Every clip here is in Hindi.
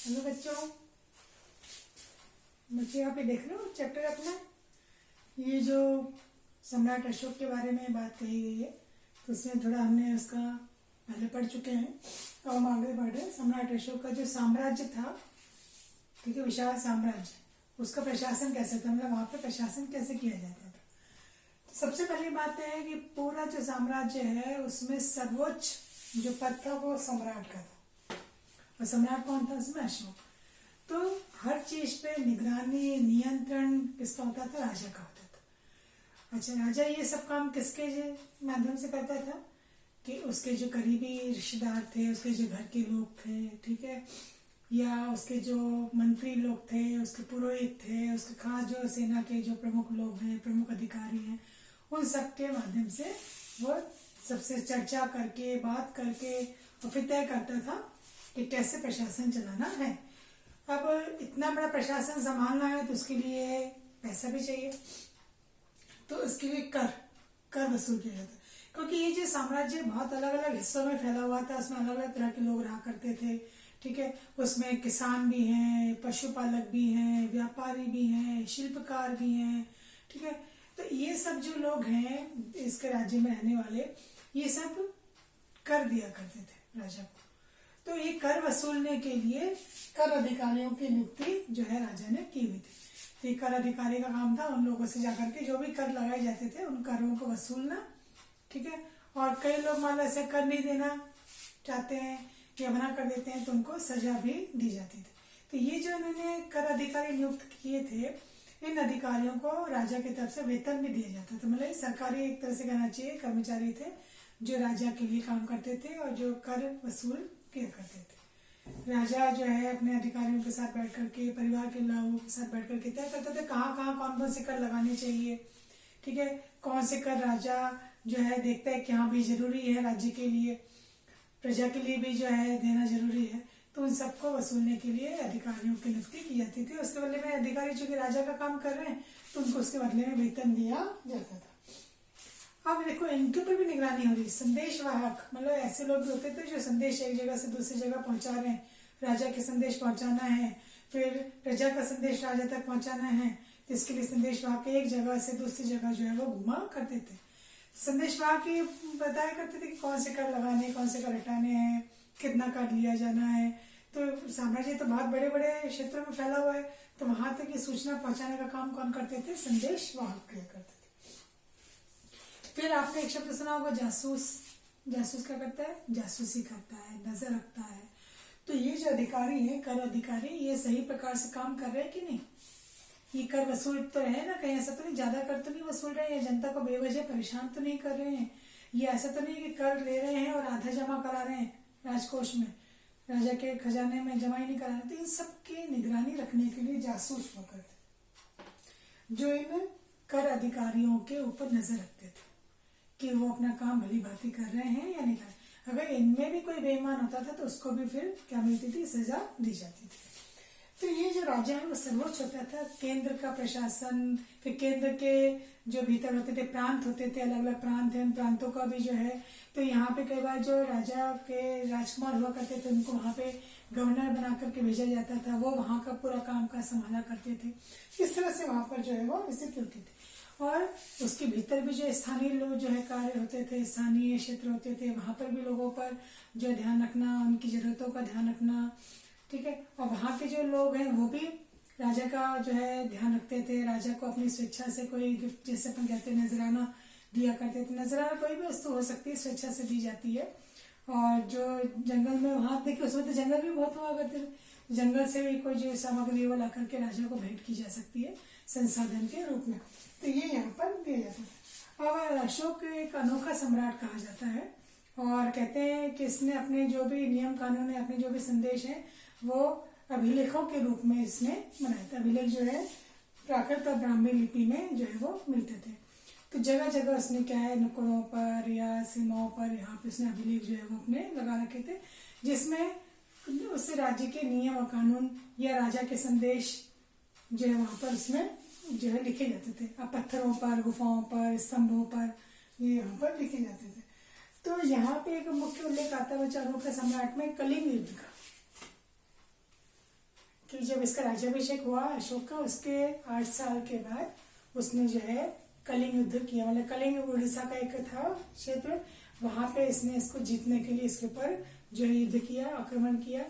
हेलो बच्चों, यहाँ पे देख रहे हो चैप्टर अपना। ये जो सम्राट अशोक के बारे में बात कही गई है, तो उसमें थोड़ा हमने उसका पहले पढ़ चुके हैं। अब हम आगे बढ़ रहे हैं। सम्राट अशोक का जो साम्राज्य था, ठीक है, विशाल साम्राज्य, उसका प्रशासन कैसे था, मतलब वहाँ पे प्रशासन कैसे किया जाता था। तो सबसे पहली बात है कि पूरा जो साम्राज्य है उसमें सर्वोच्च जो पद था वो सम्राट का था। और सम्राट कौन था उसमें? अशोक। तो हर चीज पे निगरानी नियंत्रण किसका होता था? राजा का होता था। अच्छा, राजा ये सब काम किसके माध्यम से करता था? कि उसके जो करीबी रिश्तेदार थे, उसके जो घर के लोग थे, ठीक है, या उसके जो मंत्री लोग थे, उसके पुरोहित थे, उसके खास जो सेना के जो प्रमुख लोग हैं, प्रमुख अधिकारी हैं, उन सब के माध्यम से वो सबसे चर्चा करके, बात करके और फिर तय करता था कि कैसे प्रशासन चलाना है। अब इतना बड़ा प्रशासन संभालना है तो उसके लिए पैसा भी चाहिए, तो उसके लिए कर वसूल किया जाता है। क्योंकि ये जो साम्राज्य बहुत अलग अलग हिस्सों में फैला हुआ था, उसमें अलग अलग तरह के लोग रहा करते थे, ठीक है। उसमें किसान भी हैं, पशुपालक भी हैं, व्यापारी भी हैं, शिल्पकार भी हैं, ठीक है। तो ये सब जो लोग हैं इसके राज्य में रहने वाले, ये सब कर दिया करते थे राजा को। तो ये कर वसूलने के लिए कर अधिकारियों की नियुक्ति जो है राजा ने की हुई थी। तो ये कर अधिकारी का काम था उन लोगों से जाकर के जो भी कर लगाए जाते थे उन करों को वसूलना, ठीक है। और कई लोग मान लो ऐसे कर नहीं देना चाहते हैं या मना कर देते हैं तो उनको सजा भी दी जाती थी। तो ये जो इन्होंने कर अधिकारी नियुक्त किए थे, इन अधिकारियों को राजा की तरफ से वेतन भी दिया जाता था। मतलब सरकारी एक तरह से कहना चाहिए कर्मचारी थे जो राजा के लिए काम करते थे और जो कर वसूल किया करते थे। राजा जो है अपने अधिकारियों के साथ बैठ करके, परिवार के लोगों के साथ बैठ करके तय करते थे कहाँ कहाँ कौन कौन से कर लगाने चाहिए, ठीक है। कौन से कर राजा जो है देखता है कि हाँ भी जरूरी है, राज्य के लिए, प्रजा के लिए भी जो है देना जरूरी है। तो उन सबको वसूलने के लिए अधिकारियों की नियुक्ति की जाती थी। उसके बदले में अधिकारी चूंकि राजा का काम कर रहे हैं तो उनको उसके बदले में वेतन दिया जाता था। अब देखो इनके ऊपर भी निगरानी हो रही है। संदेशवाहक मतलब ऐसे लोग भी होते थे जो संदेश एक जगह से दूसरी जगह पहुंचा रहे हैं। राजा के संदेश पहुंचाना है, फिर प्रजा का संदेश राजा तक पहुंचाना है, तो इसके लिए संदेशवाहक एक जगह से दूसरी जगह जो है वो घुमा करते थे। संदेशवाहक ये बताया करते थे कि कौन से कर लगाने, कौन से कर हटाने हैं, कितना कर लिया जाना है। तो साम्राज्य तो बहुत बड़े बड़े क्षेत्रों में फैला हुआ है, तो वहां तक ये सूचना पहुंचाने का काम कौन करते थे? संदेशवाहक किया करते थे। फिर आपने एक शब्द सुना होगा जासूस। जासूस क्या करता है? जासूसी करता है, नजर रखता है। तो ये जो अधिकारी है, कर अधिकारी, ये सही प्रकार से काम कर रहे हैं कि नहीं? ये कर वसूल तो है ना, कहीं ऐसा तो नहीं ज्यादा कर तो नहीं वसूल रहे हैं, जनता को बेवजह परेशान तो नहीं कर रहे हैं, ये ऐसा तो नहीं कि कर ले रहे हैं और आधा जमा करा रहे हैं राजकोष में, राजा के खजाने में जमा ही नहीं करा रहे। तो इन सब की निगरानी रखने के लिए जासूस हुआ करते जो इन कर अधिकारियों के ऊपर नजर रखते थे कि वो अपना काम भली भांति कर रहे हैं या नहीं कर रहे। अगर इनमें भी कोई बेईमान होता था तो उसको भी फिर क्या मिलती थी? सजा दी जाती थी। तो ये जो राजा है वो सर्वोच्च होता था। केंद्र का प्रशासन, फिर केंद्र के जो भीतर होते थे प्रांत होते थे, अलग अलग प्रांत हैं, उन प्रांतों का भी जो है, तो यहाँ पे कई बार जो राजा के राजकुमार हुआ करते थे उनको वहाँ पे गवर्नर बना करके भेजा जाता था, वो वहाँ का पूरा काम का संभाला करते थे। इस तरह से वहाँ पर जो है वो स्थिति होती थी। और उसके भीतर भी जो स्थानीय लोग जो है कार्य होते थे, स्थानीय क्षेत्र होते थे, वहां पर भी लोगों पर जो ध्यान रखना, उनकी जरूरतों का ध्यान रखना, ठीक है। और वहां के जो लोग हैं वो भी राजा का जो है ध्यान रखते थे। राजा को अपनी स्वेच्छा से कोई गिफ्ट, जैसे अपन कहते हैं, नजराना दिया करते थे। नजराना कोई भी वस्तु हो सकती है, स्वेच्छा से दी जाती है। और जो जंगल में, वहां देखिए उसमें तो जंगल भी बहुत हुआ करते थे, जंगल से भी कोई जो सामग्री वो ला करके राजा को भेंट की जा सकती है संसाधन के रूप में। तो ये यहाँ पर दिया जाता है। और अशोक एक अनोखा सम्राट कहा जाता है और कहते हैं कि इसने अपने जो भी नियम कानून है, अपने जो भी संदेश है, वो अभिलेखों के रूप में इसने बनाया था। अभिलेख जो है प्राकृत और ब्राह्मी लिपि में जो है वो मिलते थे। तो जगह जगह उसने क्या है, नुक्कड़ों पर या सीमाओं पर यहाँ पे उसने अभिलेख जो है वो अपने लगा रखे थे, जिसमें उस राज्य के नियम और कानून या राजा के संदेश जो है वहां पर उसमें जो है लिखे जाते थे। अब पत्थरों पर, गुफाओं पर, स्तंभों पर, ये यहाँ पर लिखे जाते थे। तो यहाँ पे एक मुख्य उल्लेख आता है अशोक सम्राट में कलिंग युद्ध का। कि जब इसका राज्याभिषेक हुआ अशोक का, उसके 8 साल के बाद उसने जो है कलिंग युद्ध किया। मतलब कलिंग उड़ीसा का एक था क्षेत्र, वहां पे इसने इसको जीतने के लिए इसके ऊपर जो है युद्ध किया, आक्रमण किया।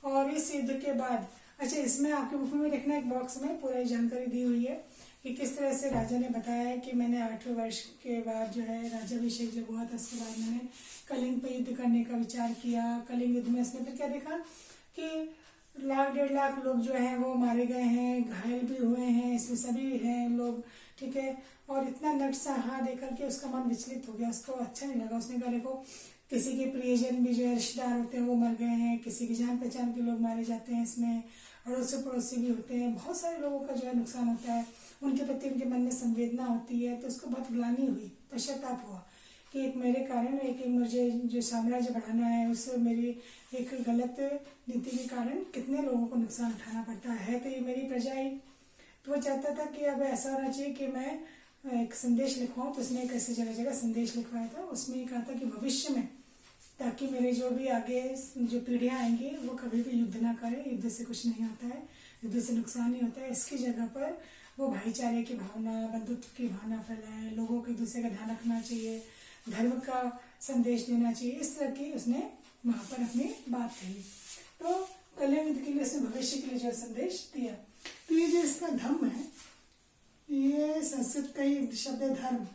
और इस युद्ध के बाद, अच्छा इसमें आपके बुक में देखना एक बॉक्स में पूरी जानकारी दी हुई है कि किस तरह से राजा ने बताया है कि मैंने 8वें वर्ष के बाद जो है राज्याभिषेक जब हुआ था उसके बाद मैंने कलिंग पे युद्ध करने का विचार किया। कलिंग युद्ध में इसने फिर क्या देखा कि 1,00,000-1,50,000 लोग जो हैं वो मारे गए हैं, घायल भी हुए हैं, इसमें सभी हैं लोग, ठीक है। और इतना नरसंहार देकर के उसका मन विचलित हो गया, उसको अच्छा नहीं लगा। उसने कहा देखो किसी के प्रियजन भी जो है रिश्तेदार होते हैं वो मर गए हैं, किसी की जान पहचान के लोग मारे जाते हैं, इसमें अड़ोसी पड़ोसी भी होते हैं, बहुत सारे लोगों का जो है नुकसान होता है, उनके प्रति उनके मन में संवेदना होती है। तो उसको बहुत ग्लानि हुई, पश्चाताप हुआ कि एक मेरे कारण, एक मुझे जो साम्राज्य बढ़ाना है उस मेरी एक गलत नीति के कारण कितने लोगों को नुकसान उठाना पड़ता है। तो ये मेरी प्रजा ही, तो वो चाहता था कि अब ऐसा होना चाहिए कि मैं एक संदेश लिखवाऊँ। तो उसने एक ऐसी जगह जगह संदेश लिखवाया था, उसमें ये कहा था कि भविष्य में ताकि मेरे जो भी आगे जो पीढ़ियाँ आएंगी वो कभी भी युद्ध ना करें, युद्ध से कुछ नहीं होता है, युद्ध से नुकसान नहीं होता है। इसकी जगह पर वो भाईचारे की भावना, बंधुत्व की भावना फैलाए, लोगों को एक दूसरे का ध्यान रखना चाहिए, धर्म का संदेश देना चाहिए, इस तरह की उसने वहाँ पर अपनी बात कही। तो कलिंग युद्ध के लिए उसने भविष्य के लिए जो संदेश दिया। तो ये जो इसका धम्म है, ये संस्कृत का ही शब्द धर्म,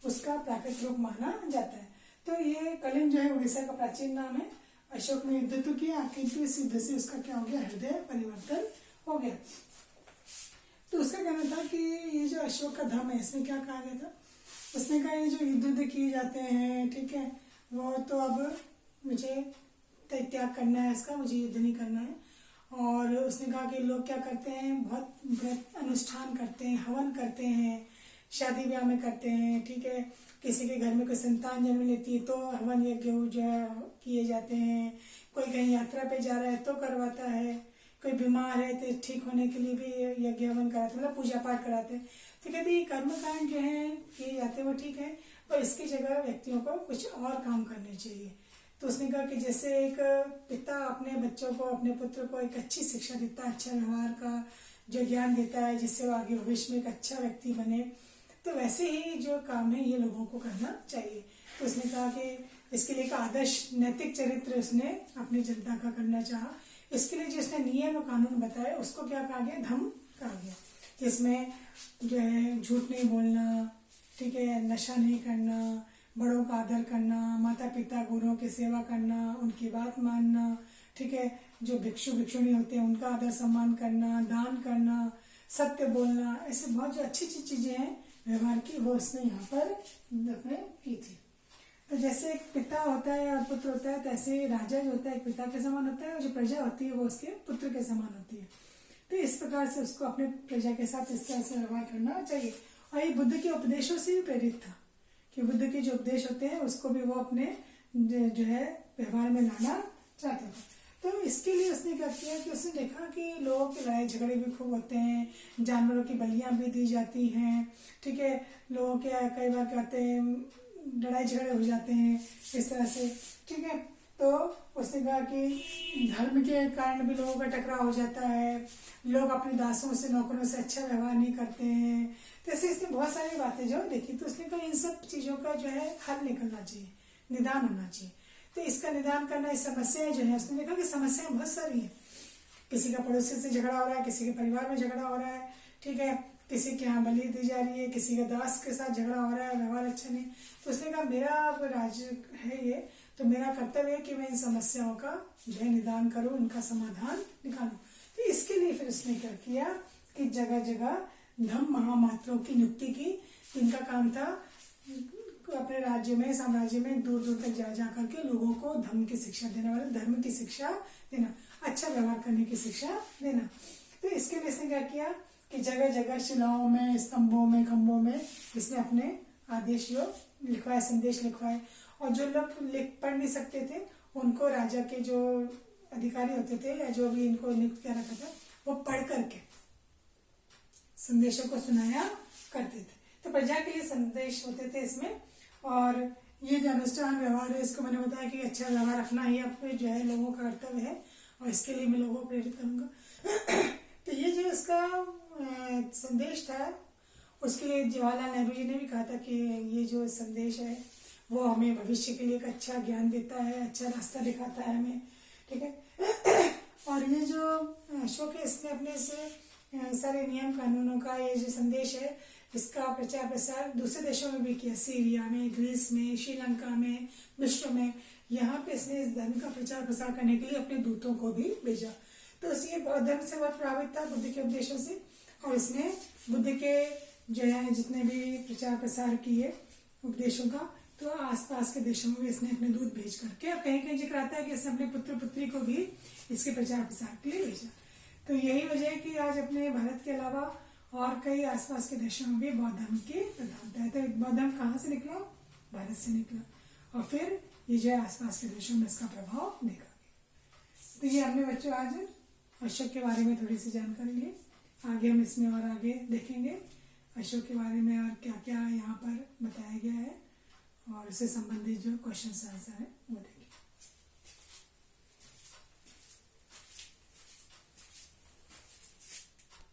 उसका प्राकृतिक रूप माना जाता है। तो ये कलिंग जो है उड़ीसा का प्राचीन नाम है। अशोक ने युद्ध तो किया, किंतु इस युद्ध से उसका क्या हो गया, हृदय परिवर्तन हो गया। तो उसका कहना था कि ये जो अशोक का धम्म है इसमें क्या कहा गया था, उसने कहा ये जो युद्ध किए जाते हैं, ठीक है, वो तो अब मुझे त्याग करना है इसका, मुझे युद्ध नहीं करना है। और उसने कहा कि लोग क्या करते हैं, बहुत व्रत अनुष्ठान करते हैं, हवन करते हैं, शादी ब्याह में करते हैं, ठीक है, किसी के घर में कोई संतान जन्म लेती है तो हवन यज्ञ जो है किए जाते हैं, कोई कहीं यात्रा पे जा रहा है तो करवाता है, कोई बीमार है तो ठीक होने के लिए भी यज्ञ हवन कराते हैं, मतलब पूजा पाठ कराते हैं। तो कहते हैं कर्मकांड जो है किए जाते हैं वो ठीक है, पर इसकी जगह व्यक्तियों को कुछ और काम करने चाहिए। तो उसने कहा कि जैसे एक पिता अपने बच्चों को, अपने पुत्र को एक अच्छी शिक्षा देता है, अच्छा व्यवहार का जो ज्ञान देता है जिससे वो आगे भविष्य में एक अच्छा व्यक्ति बने, तो वैसे ही जो काम है ये लोगों को करना चाहिए। तो उसने कहा कि इसके लिए एक आदर्श नैतिक चरित्र उसने अपनी जनता का करना चाहा। इसके लिए जो उसने नियम और कानून बताए उसको क्या कहा गया, धम्म कहा गया, जिसमें जो है झूठ नहीं बोलना, ठीक है, नशा नहीं करना, बड़ों का आदर करना, माता पिता गुरुओं की सेवा करना, उनकी बात मानना, ठीक है, जो भिक्षु भिक्षुणी होते हैं उनका आदर सम्मान करना, दान करना, सत्य बोलना, ऐसे बहुत जो अच्छी अच्छी चीजें हैं व्यवहार की, वो उसने यहाँ पर अपने की थी। तो जैसे एक पिता होता है और पुत्र होता है, तो ऐसे राजा जो होता है एक पिता के समान होता है, और जो प्रजा होती है वो उसके पुत्र के समान होती है। तो इस प्रकार से उसको अपने प्रजा के साथ इस तरह से व्यवहार करना चाहिए। और ये बुद्ध के उपदेशों से भी प्रेरित था कि बुद्ध के जो उपदेश होते हैं उसको भी वो अपने जो है व्यवहार में लाना चाहते थे। तो इसके लिए उसने क्या किया कि उसने देखा कि लोगों के लड़ाई झगड़े भी खूब होते हैं, जानवरों की बलियां भी दी जाती हैं, ठीक है, लोगों के कई बार कहते हैं लड़ाई झगड़े हो जाते हैं इस तरह से, ठीक है। तो उसने कहा कि धर्म के कारण भी लोगों का टकराव हो जाता है, लोग अपने दासों से नौकरों से अच्छा व्यवहार नहीं करते हैं। तो ऐसे इसने बहुत सारी बातें जो देखी। तो उसने कहा इन सब चीज़ों का जो है हल निकलना चाहिए, निदान होना चाहिए। तो इसका निदान करना, इस समस्याएं जो है, उसने देखा कि समस्याएं बहुत सारी हैं। किसी का पड़ोसी से झगड़ा हो रहा है, किसी के परिवार में झगड़ा हो रहा है, ठीक है, किसी के यहाँ बलि दी जा रही है, किसी के दास के साथ झगड़ा हो रहा है, व्यवहार अच्छा नहीं। तो उसने कहा मेरा अब राज्य है ये, तो मेरा कर्तव्य है कि मैं इन समस्याओं का जो है निदान करूँ, इनका समाधान निकालूं। तो इसके लिए फिर उसने क्या किया कि जगह जगह धम्म महामात्रों की नियुक्ति की। इनका काम था अपने राज्य में, साम्राज्य में दूर दूर तक जा करके लोगों को धर्म की शिक्षा देने वाले, धर्म की शिक्षा देना, अच्छा व्यवहार करने की शिक्षा देना। तो इसके लिए इसने क्या किया कि जगह जगह शिलाओं में, स्तंभों में, खंभों में इसने अपने आदेश जो लिखवाए, संदेश लिखवाए। और जो लोग लिख पढ़ नहीं सकते थे उनको राजा के जो अधिकारी होते थे या जो भी इनको नियुक्त किया रखा था वो पढ़ करके संदेशों को सुनाया करते थे। तो प्रजा के लिए संदेश होते थे इसमें। और ये जो अनुष्ठान व्यवहार है इसको मैंने बताया कि अच्छा व्यवहार रखना ही अपने जो है लोगों का कर्तव्य है, और इसके लिए मैं लोगों को प्रेरित करूंगा। तो ये जो इसका संदेश था, उसके लिए जवाहरलाल नेहरू जी ने भी कहा था कि ये जो संदेश है वो हमें भविष्य के लिए एक अच्छा ज्ञान देता है, अच्छा रास्ता दिखाता है हमें, ठीक है। और ये जो अशोक है, इसने अपने से सारे नियम कानूनों का ये जो संदेश है, इसका प्रचार प्रसार दूसरे देशों में भी किया, सीरिया में, ग्रीस में, श्रीलंका में, विश्व में। यहाँ पे इसने इस धर्म का प्रचार प्रसार करने के लिए अपने दूतों को भी भेजा। तो इसलिए बौद्ध धर्म से बहुत प्रभावित था, बुद्ध के उपदेशों से, और इसने बुद्ध के जो है जितने भी प्रचार प्रसार किए उपदेशों का, तो आसपास के देशों में भी इसने अपने दूत भेज करके, और कहीं कहीं जिक्र आता है कि इसने अपने पुत्र पुत्री को भी इसके प्रचार प्रसार के लिए भेजा। तो यही वजह है कि आज अपने भारत के अलावा और कई आसपास के देशों में भी बौद्ध धर्म की प्रधानता है। तो बौद्ध धर्म कहाँ से निकला? भारत से निकला, और फिर ये जो है आसपास के देशों में इसका प्रभाव देखा गया। तो ये हमने बच्चों आज अशोक के बारे में थोड़ी सी जानकारी ली। आगे हम इसमें और आगे देखेंगे अशोक के बारे में और क्या क्या यहाँ पर बताया गया है, और उससे संबंधित जो क्वेश्चन आंसर है वो देखेंगे।